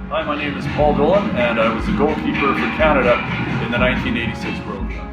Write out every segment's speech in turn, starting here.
Hi, my name is Paul Dolan, and I was the goalkeeper for Canada in the 1986 World Cup.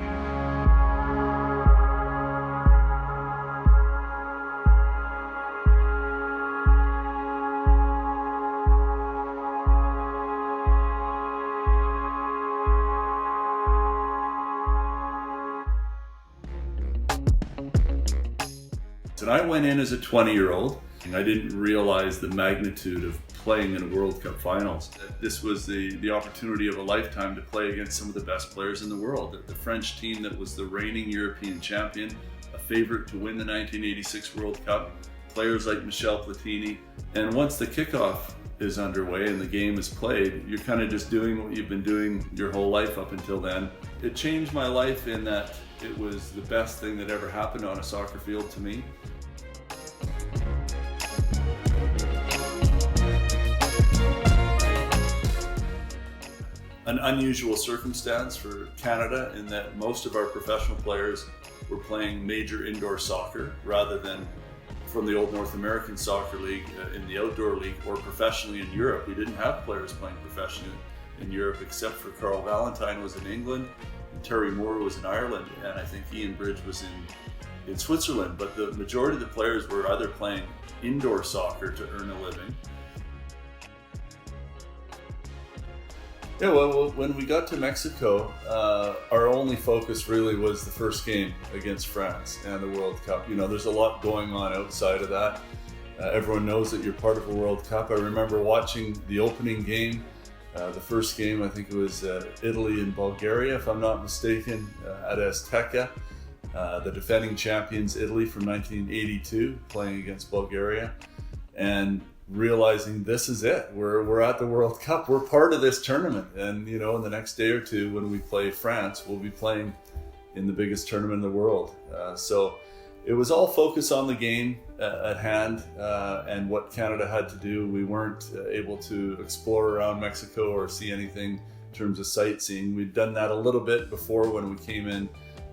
And I went in as a 20-year-old. I didn't realize the magnitude of playing in a World Cup finals. This was the opportunity of a lifetime to play against some of the best players in the world. The French team that was the reigning European champion, a favorite to win the 1986 World Cup, players like Michel Platini. And once the kickoff is underway and the game is played, you're kind of just doing what you've been doing your whole life up until then. It changed my life in that it was the best thing that ever happened on a soccer field to me. An unusual circumstance for Canada in that most of our professional players were playing major indoor soccer rather than from the old North American Soccer League in the outdoor league or professionally in Europe. We didn't have players playing professionally in Europe except for Carl Valentine was in England and Terry Moore was in Ireland, and I think Ian Bridge was in Switzerland. But the majority of the players were either playing indoor soccer to earn a living. Yeah, well, when we got to Mexico, our only focus really was the first game against France and the World Cup. You know, there's a lot going on outside of that. Everyone knows that you're part of a World Cup. I remember watching the opening game, the first game, I think it was Italy and Bulgaria, if I'm not mistaken, at Azteca. The defending champions, Italy from 1982, playing against Bulgaria. And realizing this is it, we're at the World Cup, we're part of this tournament, and you know, in the next day or two when we play France, we'll be playing in the biggest tournament in the world. So it was all focused on the game at hand and what Canada had to do. We weren't able to explore around Mexico or see anything in terms of sightseeing. We'd done that a little bit before when we came in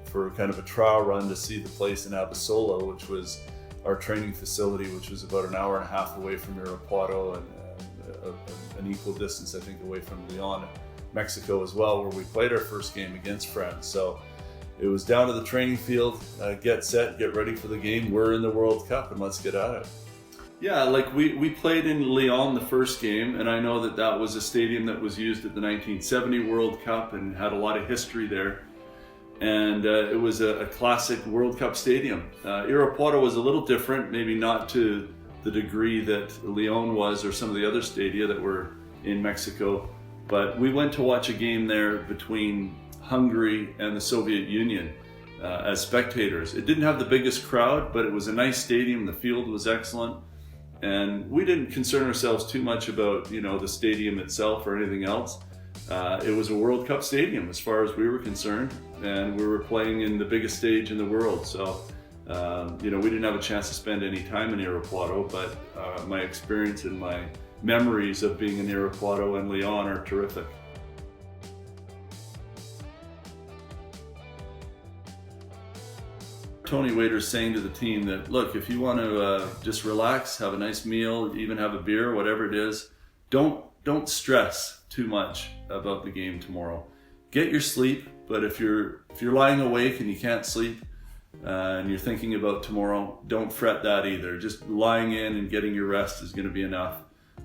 for kind of a trial run to see the place in Abasolo, which was our training facility, which was about an hour and a half away from Irapuato and an equal distance, I think, away from Leon, Mexico as well, where we played our first game against France. So it was down to the training field, get set, get ready for the game. We're in the World Cup and let's get at it. Yeah, like we played in Leon the first game, and I know that that was a stadium that was used at the 1970 World Cup and had a lot of history there. And it was a classic World Cup stadium. Irapuato was a little different, maybe not to the degree that Leon was or some of the other stadia that were in Mexico, but we went to watch a game there between Hungary and the Soviet Union as spectators. It didn't have the biggest crowd, but it was a nice stadium, the field was excellent, and we didn't concern ourselves too much about, you know, the stadium itself or anything else. It was a World Cup stadium as far as we were concerned, and we were playing in the biggest stage in the world. So, you know, we didn't have a chance to spend any time in Irapuato, but my experience and my memories of being in Irapuato and Leon are terrific. Tony Waiter's saying to the team that, look, if you want to just relax, have a nice meal, even have a beer, whatever it is, don't stress too much about the game tomorrow. Get your sleep, but if you're lying awake and you can't sleep and you're thinking about tomorrow, don't fret that either. Just lying in and getting your rest is going to be enough.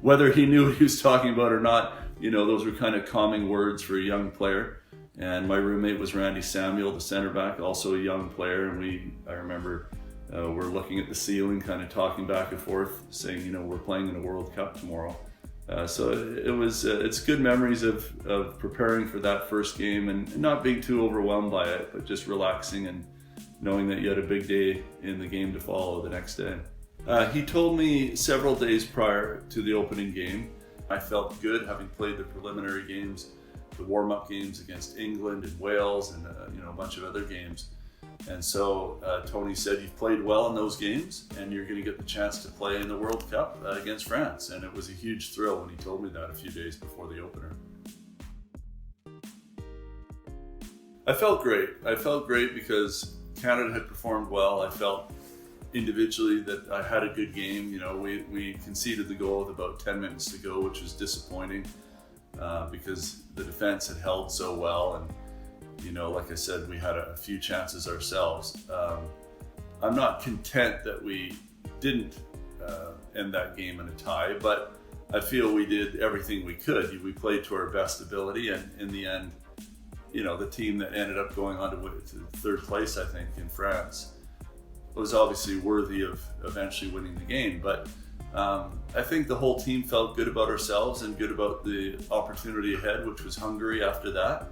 Whether he knew what he was talking about or not, you know, those were kind of calming words for a young player. And my roommate was Randy Samuel, the center back, also a young player, and I remember we're looking at the ceiling, kind of talking back and forth, saying, you know, we're playing in a World Cup tomorrow. So it's good memories of preparing for that first game and not being too overwhelmed by it, but just relaxing and knowing that you had a big day in the game to follow the next day. He told me several days prior to the opening game, I felt good having played the preliminary games, the warm-up games against England and Wales and you know, a bunch of other games. And so Tony said, you've played well in those games and you're going to get the chance to play in the World Cup against France. And it was a huge thrill when he told me that a few days before the opener. I felt great. I felt great because Canada had performed well. I felt individually that I had a good game. You know, we conceded the goal with about 10 minutes to go, which was disappointing. because the defense had held so well, and like I said, we had a few chances ourselves. I'm not content that we didn't end that game in a tie, but I feel we did everything we could. We played to our best ability, and in the end, the team that ended up going on to third place, I think, in France, was obviously worthy of eventually winning the game. But I think the whole team felt good about ourselves and good about the opportunity ahead, which was Hungary after that.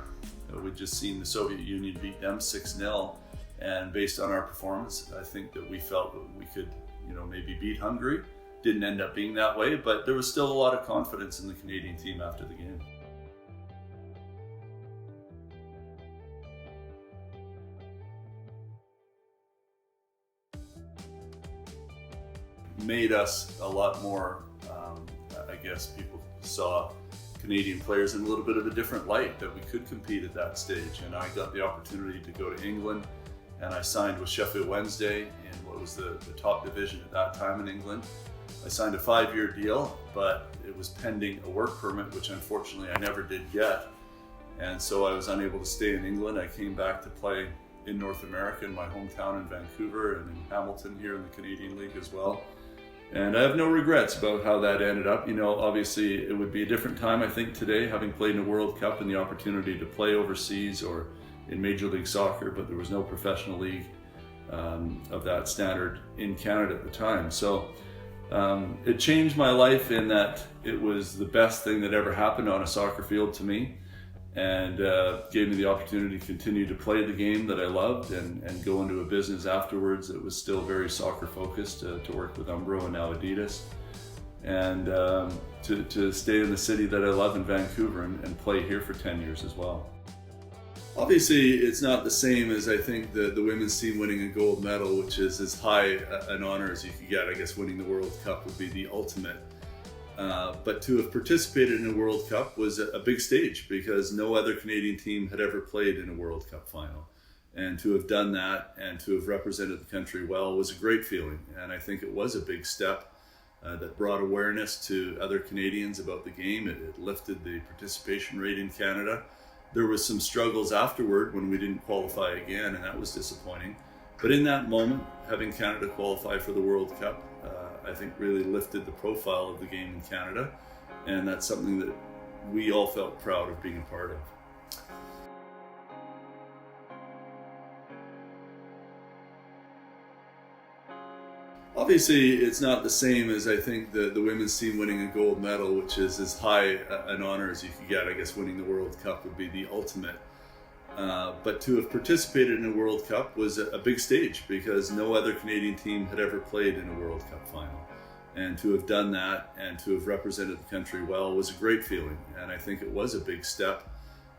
We'd just seen the Soviet Union beat them 6-0, and based on our performance, I think that we felt that we could, maybe beat Hungary. Didn't end up being that way, but there was still a lot of confidence in the Canadian team after the game. Made us a lot more, I guess people saw Canadian players in a little bit of a different light, that we could compete at that stage. And I got the opportunity to go to England, and I signed with Sheffield Wednesday in what was the top division at that time in England. I signed a 5-year deal, but it was pending a work permit, which unfortunately I never did get. And so I was unable to stay in England. I came back to play in North America, in my hometown in Vancouver, and in Hamilton here in the Canadian League as well. And I have no regrets about how that ended up. Obviously it would be a different time, I think, today, having played in a World Cup and the opportunity to play overseas or in Major League Soccer, but there was no professional league of that standard in Canada at the time. So it changed my life in that it was the best thing that ever happened on a soccer field to me, and gave me the opportunity to continue to play the game that I loved and go into a business afterwards that was still very soccer focused, to work with Umbro and now Adidas, and to stay in the city that I love in Vancouver and play here for 10 years as well. Obviously, it's not the same as, I think, the women's team winning a gold medal, which is as high an honor as you could get. I guess winning the World Cup would be the ultimate. But to have participated in a World Cup was a big stage, because no other Canadian team had ever played in a World Cup final. And to have done that and to have represented the country well was a great feeling. And I think it was a big step that brought awareness to other Canadians about the game. It lifted the participation rate in Canada. There was some struggles afterward when we didn't qualify again, and that was disappointing. But in that moment, having Canada qualify for the World Cup, I think really lifted the profile of the game in Canada, and that's something that we all felt proud of being a part of. Obviously, it's not the same as, I think, the women's team winning a gold medal, which is as high an honor as you could get. I guess winning the World Cup would be the ultimate. But to have participated in a World Cup was a big stage, because no other Canadian team had ever played in a World Cup final. And to have done that and to have represented the country well was a great feeling. And I think it was a big step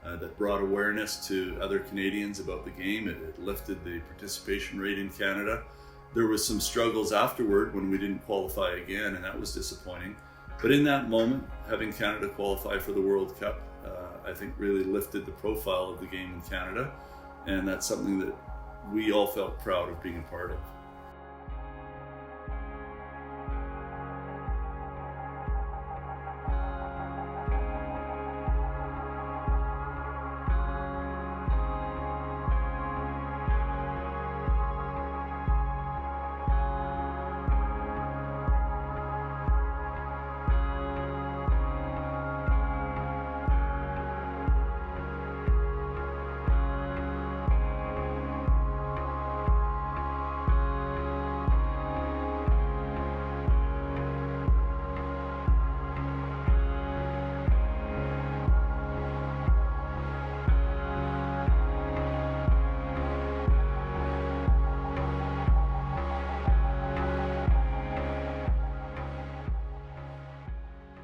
that brought awareness to other Canadians about the game. It lifted the participation rate in Canada. There was some struggles afterward when we didn't qualify again, and that was disappointing. But in that moment, having Canada qualify for the World Cup, I think really lifted the profile of the game in Canada, and that's something that we all felt proud of being a part of.